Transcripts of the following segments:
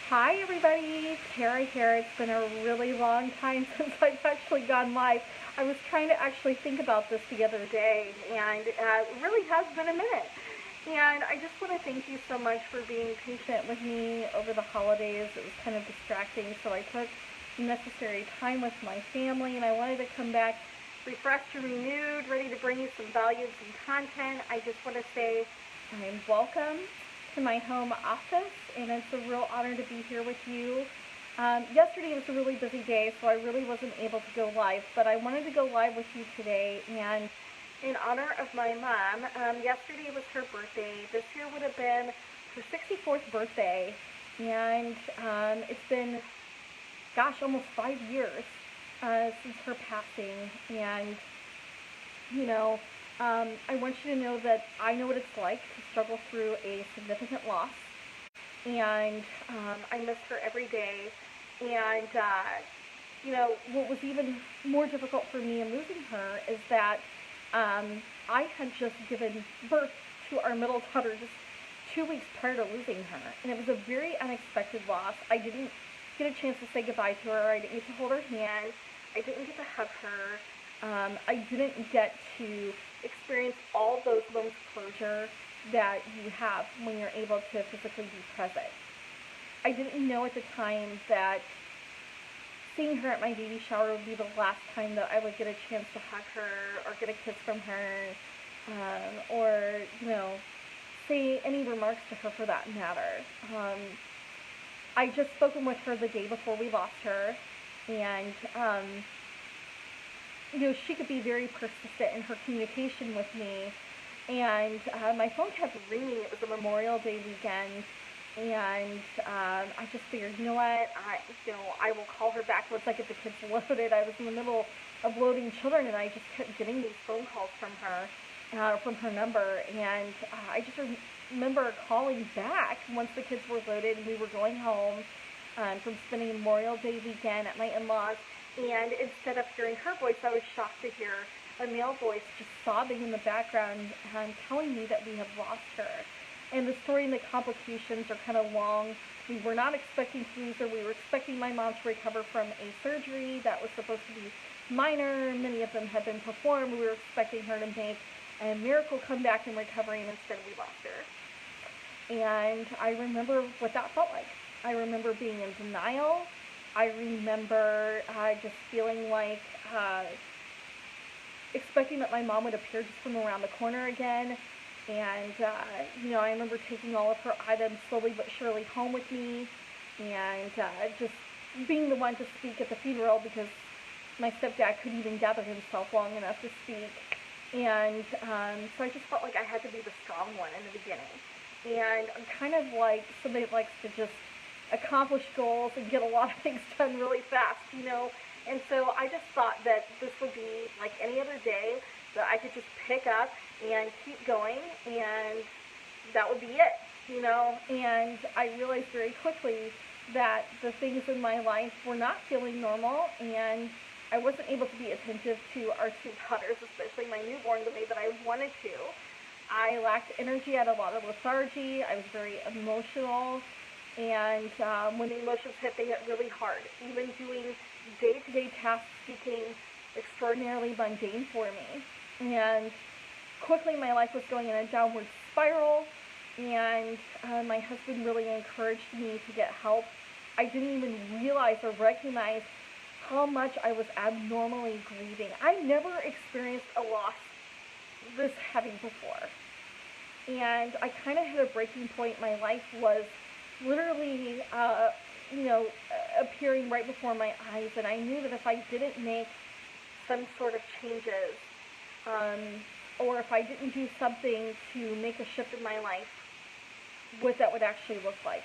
Hi everybody, Tara here. It's been a really long time since I've actually gone live. I was trying to actually think about this the other day, and it really has been a minute. And I just want to thank you so much for being patient with me over the holidays. It was kind of distracting, so I took necessary time with my family, and I wanted to come back refreshed and renewed, ready to bring you some value, some content. I just want to say I'm welcome to my home office, and it's a real honor to be here with you. Yesterday was a really busy day, so I really wasn't able to go live, but I wanted to go live with you today, and in honor of my mom, yesterday was her birthday. This year would have been her 64th birthday, and it's been, gosh, almost 5 years since her passing, and you know, I want you to know that I know what it's like to struggle through a significant loss, and I miss her every day. And what was even more difficult for me in losing her is that I had just given birth to our middle daughter just 2 weeks prior to losing her, and it was a very unexpected loss. I didn't get a chance to say goodbye to her. I didn't get to hold her hand. I didn't get to hug her. I didn't get to experience all those moments of closure that you have when you're able to physically be present. I didn't know at the time that seeing her at my baby shower would be the last time that I would get a chance to hug her or get a kiss from her, or, say any remarks to her for that matter. I just spoken with her the day before we lost her, and she could be very persistent in her communication with me. And my phone kept ringing. It was a Memorial Day weekend, and I just figured, you know what, I will call her back once I get the kids loaded. I was in the middle of loading children, and I just kept getting these phone calls from her number, and I just remember calling back once the kids were loaded and we were going home from spending Memorial Day weekend at my in-laws. And instead of hearing her voice, I was shocked to hear a male voice just sobbing in the background, telling me that we have lost her. And the story and the complications are kind of long. We were not expecting to lose her. We were expecting my mom to recover from a surgery that was supposed to be minor. Many of them had been performed. We were expecting her to make a miracle comeback in recovery, and instead we lost her. And I remember what that felt like. I remember being in denial. I remember just feeling like expecting that my mom would appear just from around the corner again. And, I remember taking all of her items slowly but surely home with me, and just being the one to speak at the funeral because my stepdad couldn't even gather himself long enough to speak. And so I just felt like I had to be the strong one in the beginning. And I'm kind of like somebody that likes to just accomplish goals and get a lot of things done really fast, And so I just thought that this would be like any other day, that I could just pick up and keep going, and that would be it, And I realized very quickly that the things in my life were not feeling normal, and I wasn't able to be attentive to our two daughters, especially my newborn, the way that I wanted to. I lacked energy. I had a lot of lethargy. I was very emotional. And when the emotions hit, they hit really hard. Even doing day-to-day tasks became extraordinarily mundane for me. And quickly my life was going in a downward spiral, and my husband really encouraged me to get help. I didn't even realize or recognize how much I was abnormally grieving. I never experienced a loss this heavy before. And I kind of hit a breaking point. My life was literally, appearing right before my eyes, and I knew that if I didn't make some sort of changes, or if I didn't do something to make a shift in my life, what that would actually look like.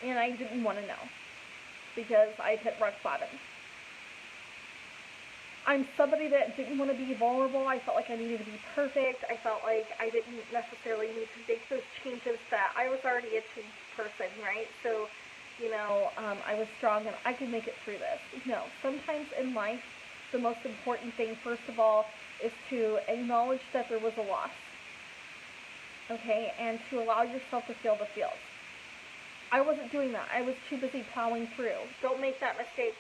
And I didn't want to know, because I'd hit rock bottom. I'm somebody that didn't want to be vulnerable. I felt like I needed to be perfect. I felt like I didn't necessarily need to make those changes, that I was already a changed person, right? So, I was strong and I could make it through this. No, sometimes in life, the most important thing, first of all, is to acknowledge that there was a loss, okay, and to allow yourself to feel the feels. I wasn't doing that. I was too busy plowing through. Don't make that mistake.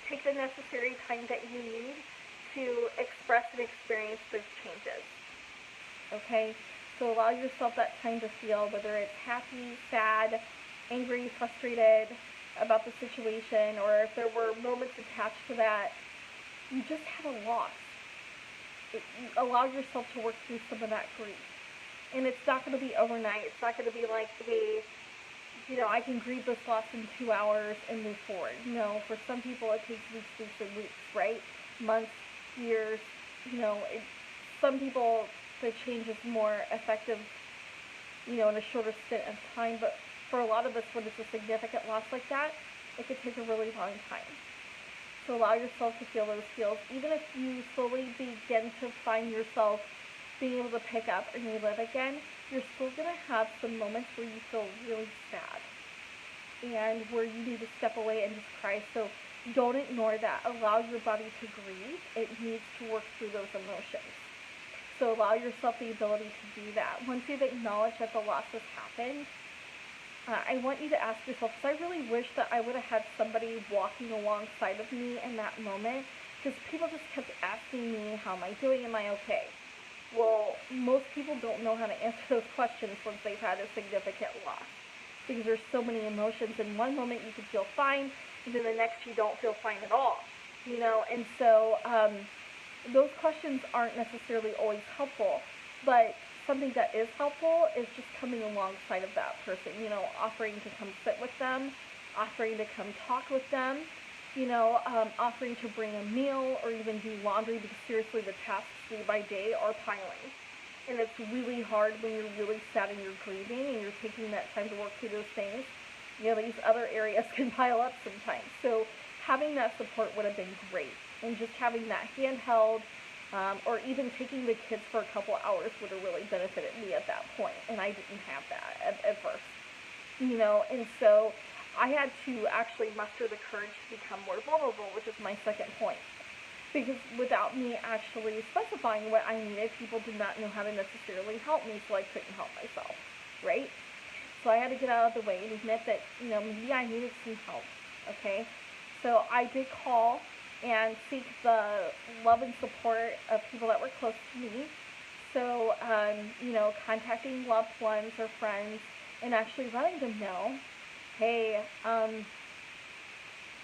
Take the necessary time that you need to express and experience those changes. Okay? So allow yourself that time to feel, whether it's happy, sad, angry, frustrated about the situation, or if there were moments attached to that. You just had a loss. Allow yourself to work through some of that grief. And it's not going to be overnight. It's not going to be like, hey, I can grieve this loss in 2 hours and move forward. No, for some people it takes weeks and weeks, right? Months, years. Some people, the change is more effective, in a shorter stint of time. But for a lot of us, when it's a significant loss like that, it could take a really long time. So allow yourself to feel those feels. Even if you slowly begin to find yourself being able to pick up and relive again, you're still going to have some moments where you feel really sad and where you need to step away and just cry. So don't ignore that. Allow your body to grieve. It needs to work through those emotions. So allow yourself the ability to do that. Once you've acknowledged that the loss has happened, I want you to ask yourself, because I really wish that I would have had somebody walking alongside of me in that moment, because people just kept asking me, how am I doing, am I okay? Well, most people don't know how to answer those questions once they've had a significant loss, because there's so many emotions. In one moment you can feel fine, and then the next you don't feel fine at all, and so those questions aren't necessarily always helpful, but something that is helpful is just coming alongside of that person, offering to come sit with them, offering to come talk with them, offering to bring a meal or even do laundry, because seriously, the tasks day by day are piling. And it's really hard when you're really sad and you're grieving and you're taking that time to work through those things. These other areas can pile up sometimes. So having that support would have been great. And just having that handheld, or even taking the kids for a couple hours would have really benefited me at that point. And I didn't have that at first. And so I had to actually muster the courage to become more vulnerable, which is my second point. Because without me actually specifying what I needed, people did not know how to necessarily help me, so I couldn't help myself, right? So I had to get out of the way and admit that, maybe I needed some help, okay? So I did call and seek the love and support of people that were close to me. So, contacting loved ones or friends and actually letting them know, hey, I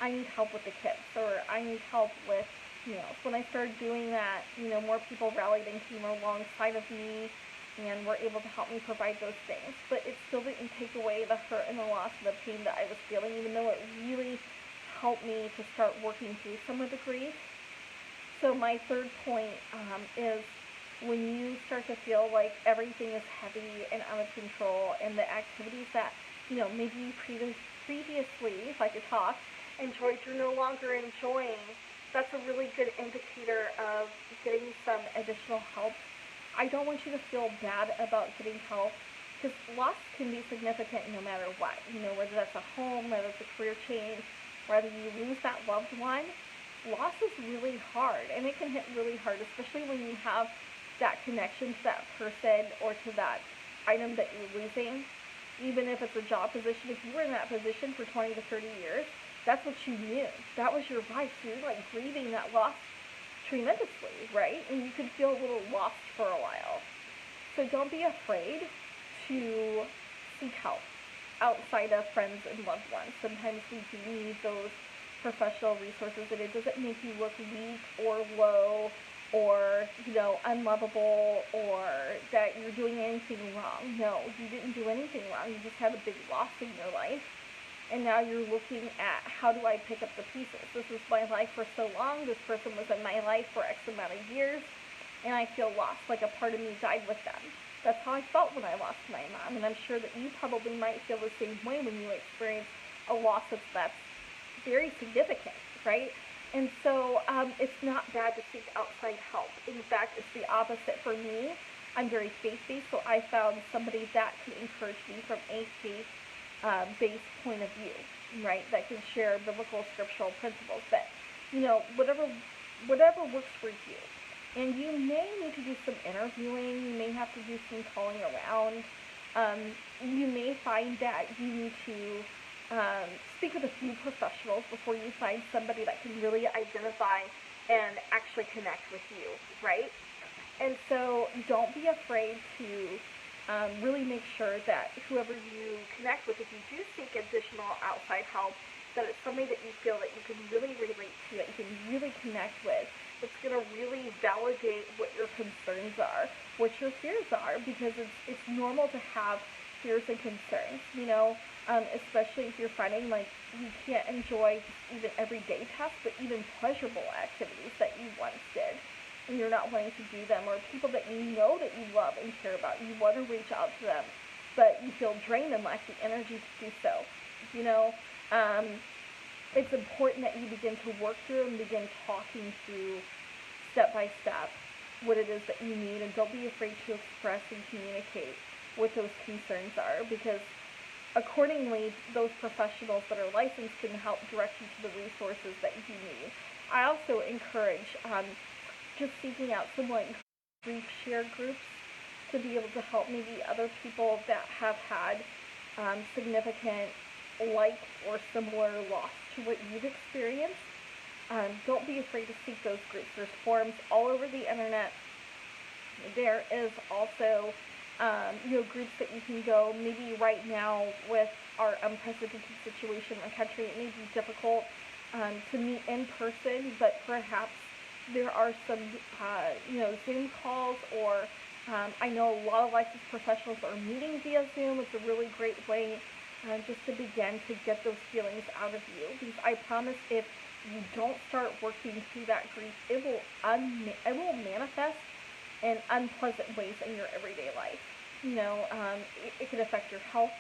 need help with the kids, or I need help with, so when I started doing that, more people rallied and came alongside of me and were able to help me provide those things. But it still didn't take away the hurt and the loss and the pain that I was feeling, even though it really helped me to start working through some of the grief. So my third point is when you start to feel like everything is heavy and out of control, and the activities that, maybe you previously, if I could talk, enjoyed, you're no longer enjoying, that's a really good indicator of getting some additional help. I don't want you to feel bad about getting help, because loss can be significant no matter what. Whether that's a home, whether it's a career change, whether you lose that loved one, loss is really hard, and it can hit really hard, especially when you have that connection to that person or to that item that you're losing. Even if it's a job position, if you were in that position for 20 to 30 years, that's what you knew. That was your life. So you're like grieving that loss tremendously, right? And you could feel a little lost for a while. So don't be afraid to seek help outside of friends and loved ones. Sometimes we do need those professional resources, and it doesn't make you look weak or low or, unlovable, or that you're doing anything wrong. No, you didn't do anything wrong. You just had a big loss in your life. And now you're looking at, how do I pick up the pieces? This was my life for so long. This person was in my life for X amount of years. And I feel lost, like a part of me died with them. That's how I felt when I lost my mom. And I'm sure that you probably might feel the same way when you experience a loss that's very significant, right? And so it's not bad to seek outside help. In fact, it's the opposite for me. I'm very faith-based, so I found somebody that can encourage me from a faith-based point of view, right? That can share biblical, scriptural principles. But, whatever works for you. And you may need to do some interviewing. You may have to do some calling around. You may find that you need to speak with a few professionals before you find somebody that can really identify and actually connect with you, right? And so don't be afraid to really make sure that whoever you connect with, if you do seek additional outside help, that it's somebody that you feel that you can really relate to, that you can really connect with. It's going to really validate what your concerns are, what your fears are, because it's normal to have fears and concerns, especially if you're finding like you can't enjoy just even everyday tasks, but even pleasurable activities that you once did, and you're not wanting to do them, or people that you know that you love and care about, you want to reach out to them, but you feel drained and lack the energy to do so. You know, um, it's important that you begin to work through and begin talking through step by step what it is that you need, and don't be afraid to express and communicate what those concerns are, because accordingly those professionals that are licensed can help direct you to the resources that you need. I also encourage just seeking out some like grief share groups to be able to help maybe other people that have had significant like or similar loss to what you've experienced. Don't be afraid to seek those groups. There's forums all over the internet. There is also groups that you can go. Maybe right now with our unprecedented situation in the country, it may be difficult to meet in person, but perhaps there are some, Zoom calls, or I know a lot of licensed professionals are meeting via Zoom. It's a really great way just to begin to get those feelings out of you. Because I promise, if you don't start working through that grief, it will manifest in unpleasant ways in your everyday life. It can affect your health.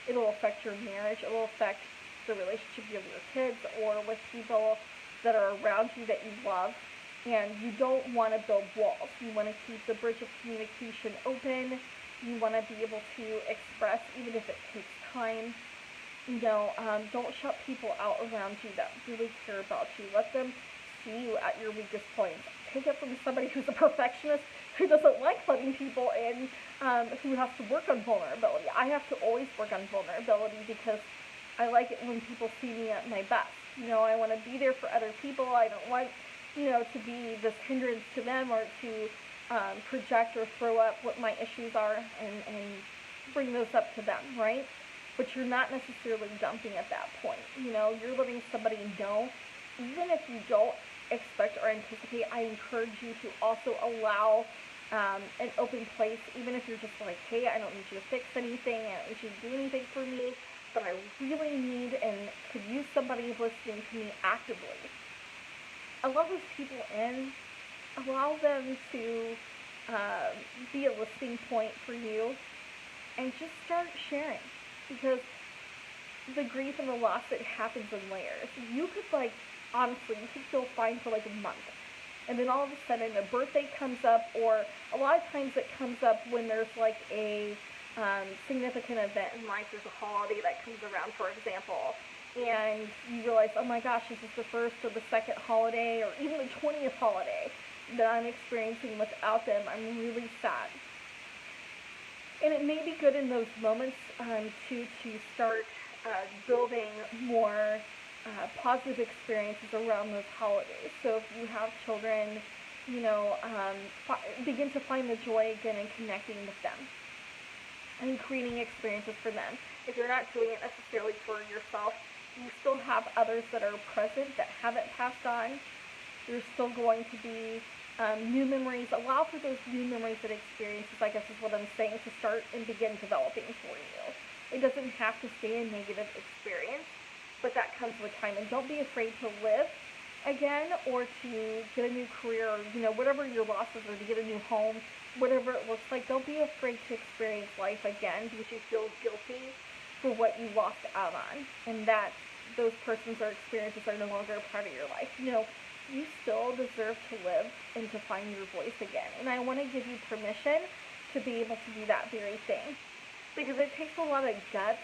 It'll affect your marriage. It will affect the relationship with your kids or with people that are around you that you love. And you don't want to build walls. You want to keep the bridge of communication open. You want to be able to express, even if it takes time. Don't shut people out around you that really care about you. Let them see you at your weakest points. Take it from somebody who's a perfectionist, who doesn't like letting people in, who has to work on vulnerability. I have to always work on vulnerability because I like it when people see me at my best. I want to be there for other people. I don't want, to be this hindrance to them, or to project or throw up what my issues are and bring those up to them, right? But you're not necessarily dumping at that point. You're letting somebody know, even if you don't expect or anticipate. I encourage you to also allow an open place, even if you're just like, hey, I don't need you to fix anything, I don't need you to do anything for me, but I really need and could use somebody listening to me actively. Allow those people in. Allow them to be a listening point for you, and just start sharing, because the grief and the loss, it happens in layers. You could honestly, you could feel fine for like a month, and then all of a sudden a birthday comes up, or a lot of times it comes up when there's like a significant event in life. There's a holiday that comes around, for example, and you realize, oh my gosh, this is the first or the second holiday, or even the 20th holiday that I'm experiencing without them. I'm really sad. And it may be good in those moments to start building more positive experiences around those holidays. So if you have children, begin to find the joy again in connecting with them and creating experiences for them. If you're not doing it necessarily for yourself, you still have others that are present that haven't passed on. There's still going to be new memories. Allow for those new memories and experiences, I guess is what I'm saying, to start and begin developing for you. It doesn't have to stay a negative experience, but that comes with time. And don't be afraid to live again, or to get a new career, or whatever your losses are, to get a new home, whatever it looks like. Don't be afraid to experience life again because you feel guilty for what you lost out on, and that those persons or experiences are no longer a part of your life. You still deserve to live and to find your voice again. And I want to give you permission to be able to do that very thing, because it takes a lot of guts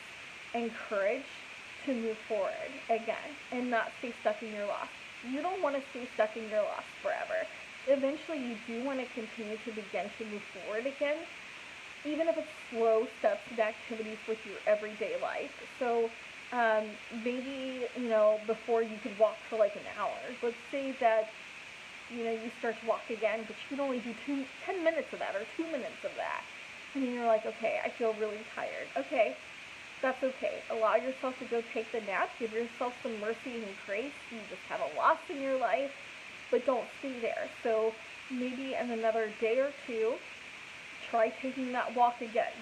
and courage to move forward again and not stay stuck in your loss. You don't want to stay stuck in your loss forever. Eventually, you do want to continue to begin to move forward again, even if it's slow steps and activities with your everyday life. So maybe, before you could walk for like an hour. Let's say that, you start to walk again, but you can only do 10 minutes of that or 2 minutes of that. And then you're like, okay, I feel really tired. Okay, that's okay. Allow yourself to go take the nap. Give yourself some mercy and grace. You just had a loss in your life, but don't stay there. So maybe in another day or two, try taking that walk again.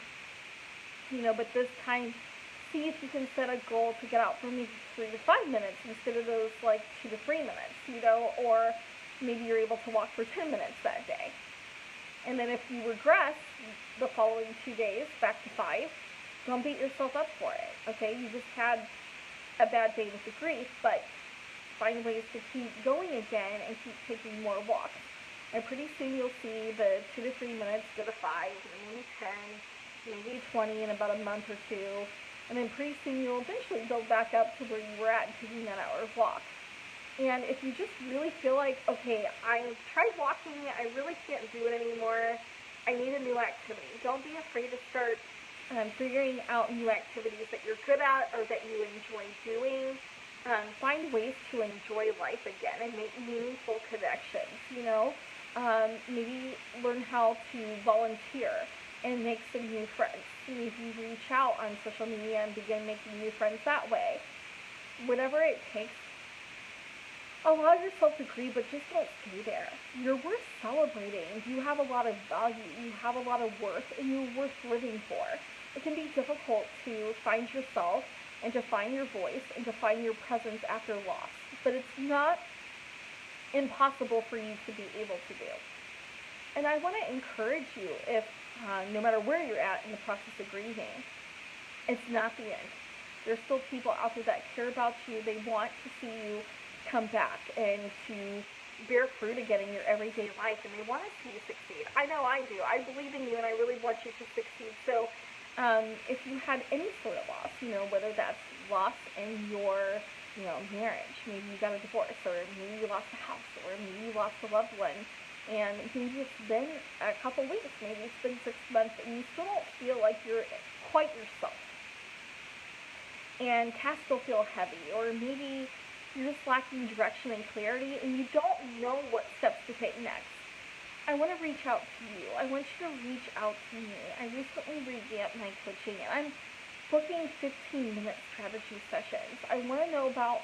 But this time, see if you can set a goal to get out for maybe 3 to 5 minutes instead of those like 2 to 3 minutes, or maybe you're able to walk for 10 minutes that day. And then if you regress the following 2 days back to 5, don't beat yourself up for it, okay? You just had a bad day with the grief, but find ways to keep going again and keep taking more walks. And pretty soon you'll see the 2 to 3 minutes go to 5, maybe 10, maybe 20 in about a month or two. And then pretty soon you'll eventually go back up to where you were at taking that hour walk. And if you just really feel like, okay, I've tried walking, I really can't do it anymore, I need a new activity. Don't be afraid to start figuring out new activities that you're good at or that you enjoy doing. Find ways to enjoy life again and make meaningful connections, maybe learn how to volunteer and make some new friends. Maybe reach out on social media and begin making new friends that way. Whatever it takes, allow yourself to grieve, but just don't stay there. You're worth celebrating. You have a lot of value. You have a lot of worth, and you're worth living for. It can be difficult to find yourself and to find your voice and to find your presence after loss, but it's not impossible for you to be able to do. And I want to encourage you, if no matter where you're at in the process of grieving, it's not the end. There's still people out there that care about you. They want to see you come back and to bear fruit again in your everyday life, and they want to see you succeed. I know I do. I believe in you, and I really want you to succeed. So if you had any sort of loss, whether that's loss in your marriage, maybe you got a divorce, or maybe you lost a house, or maybe you lost a loved one, and maybe it's been a couple weeks, maybe it's been 6 months, and you still don't feel like you're quite yourself, and tasks still feel heavy, or maybe you're just lacking direction and clarity, and you don't know what steps to take next. I want to reach out to you. I want you to reach out to me. I recently revamped my coaching, and I'm booking 15-minute strategy sessions. I want to know about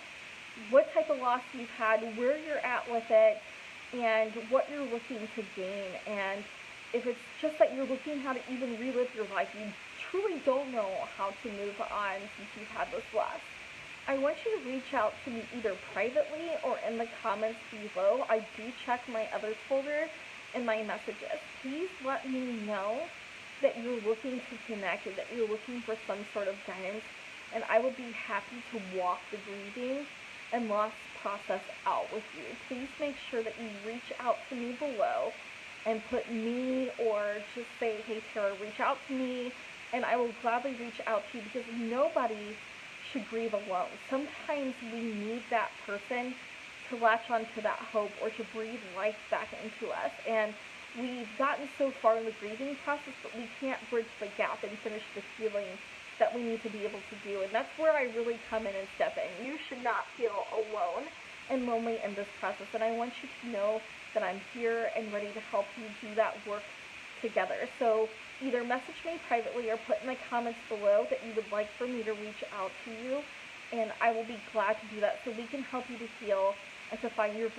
what type of loss you've had, where you're at with it, and what you're looking to gain. And if it's just that you're looking how to even relive your life, you truly don't know how to move on since you've had this loss, I want you to reach out to me either privately or in the comments below. I do check my others folder and my messages. Please let me know that you're looking to connect and that you're looking for some sort of guidance, and I will be happy to walk the grieving and loss process out with you. Please make sure that you reach out to me below and put me, or just say, hey Tara, reach out to me, and I will gladly reach out to you, because nobody should grieve alone. Sometimes we need that person to latch onto that hope or to breathe life back into us. And we've gotten so far in the grieving process, but we can't bridge the gap and finish the healing that we need to be able to do. And that's where I really come in and step in. You should not feel alone and lonely in this process. And I want you to know that I'm here and ready to help you do that work together. So either message me privately or put in the comments below that you would like for me to reach out to you, and I will be glad to do that so we can help you to heal and to find your voice.